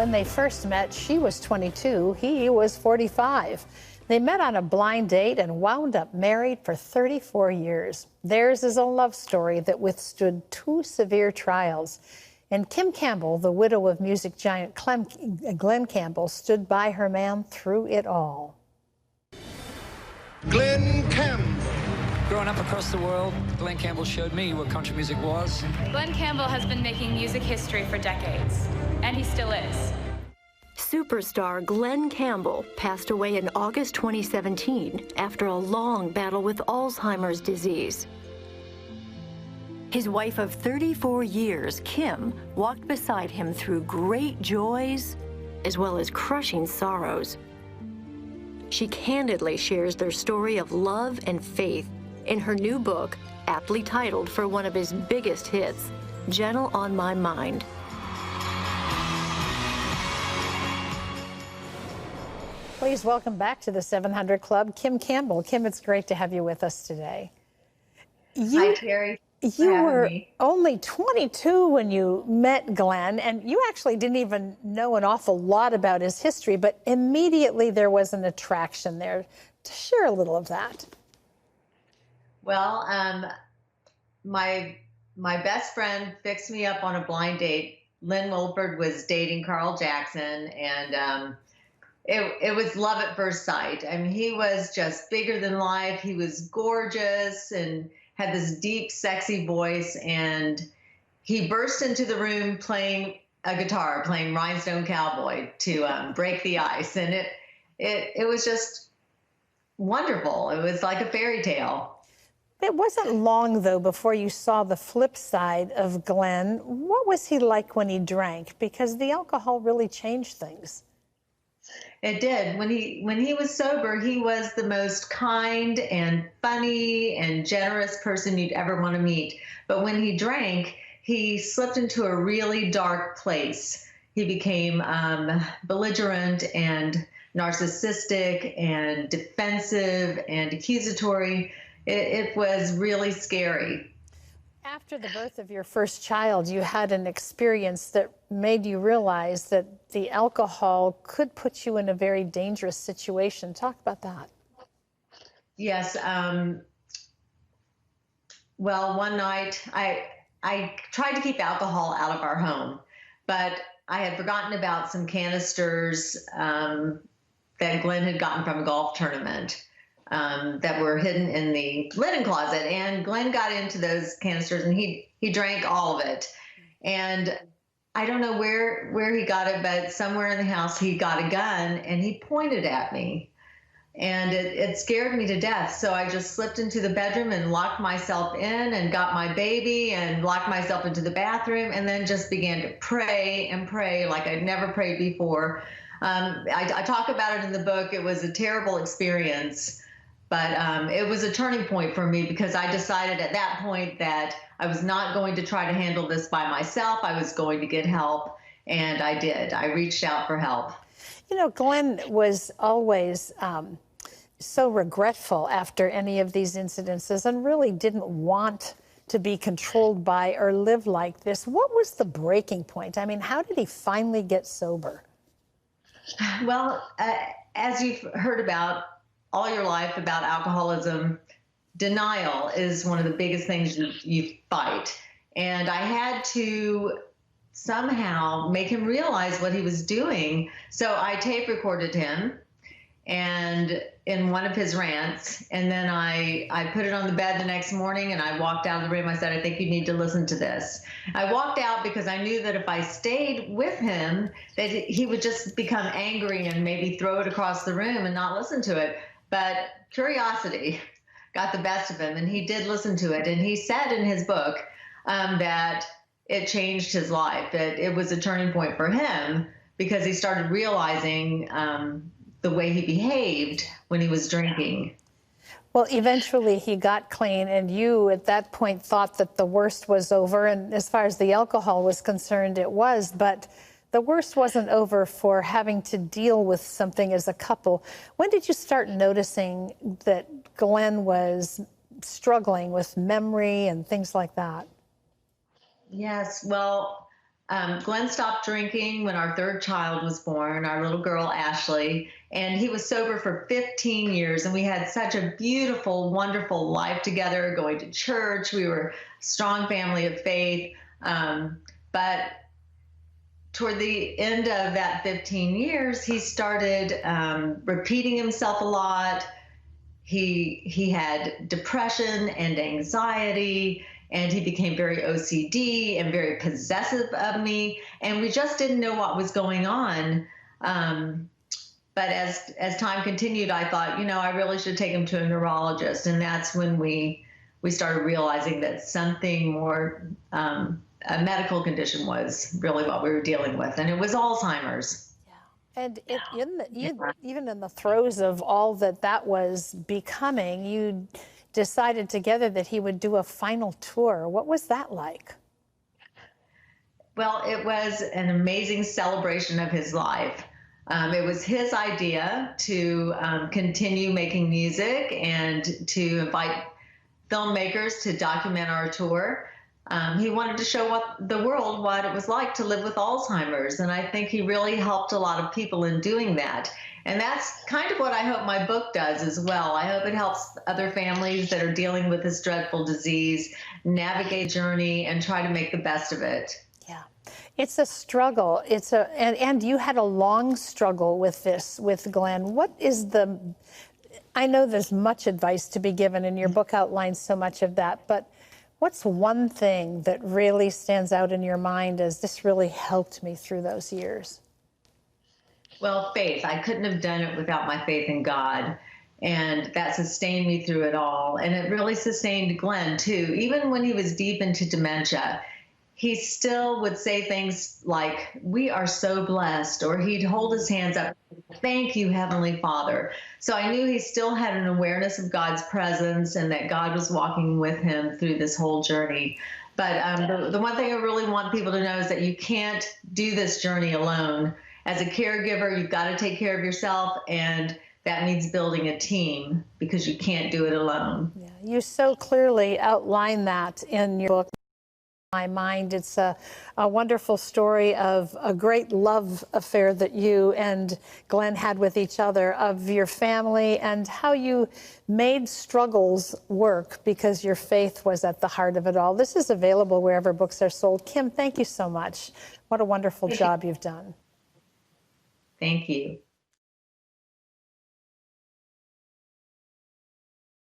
When they first met, she was 22, he was 45. They met on a blind date and wound up married for 34 years. Theirs is a love story that withstood 2 severe trials. And Kim Campbell, the widow of music giant Glen Campbell, stood by her man through it all. Glen Campbell. Growing up across the world, Glen Campbell showed me what country music was. Glen Campbell has been making music history for decades, and he still is. Superstar Glen Campbell passed away in August 2017 after a long battle with Alzheimer's disease. His wife of 34 years, Kim, walked beside him through great joys as well as crushing sorrows. She candidly shares their story of love and faith in her new book, aptly titled for one of his biggest hits, Gentle on My Mind. Please welcome back to the 700 Club, Kim Campbell. Kim, it's great to have you with us today. Hi, Terry. You were only 22 when you met Glen, and you actually didn't even know an awful lot about his history, but immediately there was an attraction there. To share a little of that. Well, my best friend fixed me up on a blind date. Lynn Wilford was dating Carl Jackson, and it was love at first sight. I mean, he was just bigger than life. He was gorgeous and had this deep, sexy voice, and he burst into the room playing a guitar, playing Rhinestone Cowboy to break the ice, and it was just wonderful. It was like a fairy tale. It wasn't long, though, before you saw the flip side of Glen. What was he like when he drank? Because the alcohol really changed things. It did. When he was sober, he was the most kind and funny and generous person you'd ever want to meet. But when he drank, he slipped into a really dark place. He became belligerent and narcissistic and defensive and accusatory. It was really scary. After the birth of your first child, you had an experience that made you realize that the alcohol could put you in a very dangerous situation. Talk about that. Yes. Well, one night I tried to keep alcohol out of our home, but I had forgotten about some canisters that Glen had gotten from a golf tournament. That were hidden in the linen closet, and Glen got into those canisters and he drank all of it. And I don't know where he got it, but somewhere in the house he got a gun and he pointed at me, and it scared me to death. So I just slipped into the bedroom and locked myself in and got my baby and locked myself into the bathroom, and then just began to pray and pray like I'd never prayed before. I talk about it in the book. It was a terrible experience. But it was a turning point for me, because I decided at that point that I was not going to try to handle this by myself. I was going to get help, and I did. I reached out for help. You know, Glen was always so regretful after any of these incidences and really didn't want to be controlled by or live like this. What was the breaking point? I mean, how did he finally get sober? Well, as you've heard about all your life about alcoholism, denial is one of the biggest things you fight. And I had to somehow make him realize what he was doing. So I tape recorded him and in one of his rants, and then I put it on the bed the next morning, and I walked out of the room. I said, I think you need to listen to this. I walked out because I knew that if I stayed with him, that he would just become angry and maybe throw it across the room and not listen to it. But curiosity got the best of him, and he did listen to it. And he said in his book that it changed his life, that it was a turning point for him, because he started realizing the way he behaved when he was drinking. Well, eventually he got clean, and you at that point thought that the worst was over. And as far as the alcohol was concerned, it was. But the worst wasn't over for having to deal with something as a couple. When did you start noticing that Glen was struggling with memory and things like that? Yes, well, Glenn stopped drinking when our third child was born, our little girl, Ashley, and he was sober for 15 years. And we had such a beautiful, wonderful life together, going to church. We were a strong family of faith. But toward the end of that 15 years, he started repeating himself a lot. He had depression and anxiety, and he became very OCD and very possessive of me. And we just didn't know what was going on. But as time continued, I thought, I really should take him to a neurologist. And that's when we started realizing that something more, a medical condition was really what we were dealing with. And it was Alzheimer's. And even in the throes of all that was becoming, you decided together that he would do a final tour. What was that like? Well, it was an amazing celebration of his life. It was his idea to continue making music and to invite filmmakers to document our tour. He wanted to show the world what it was like to live with Alzheimer's, and I think he really helped a lot of people in doing that. And that's kind of what I hope my book does as well. I hope it helps other families that are dealing with this dreadful disease navigate the journey and try to make the best of it. Yeah, it's a struggle. And you had a long struggle with this with Glenn. I know there's much advice to be given, and your book outlines so much of that, but what's one thing that really stands out in your mind as this really helped me through those years? Well, faith. I couldn't have done it without my faith in God. And that sustained me through it all. And it really sustained Glenn, too. Even when he was deep into dementia, he still would say things like, "We are so blessed," or he'd hold his hands up, "Thank you, Heavenly Father." So I knew he still had an awareness of God's presence and that God was walking with him through this whole journey. But the one thing I really want people to know is that you can't do this journey alone. As a caregiver, you've got to take care of yourself, and that means building a team because you can't do it alone. Yeah, you so clearly outline that in your book. My mind, it's a wonderful story of a great love affair that you and Glenn had with each other, of your family, and how you made struggles work because your faith was at the heart of it all. This is available wherever books are sold. Kim, thank you so much. What a wonderful job you've done. Thank you.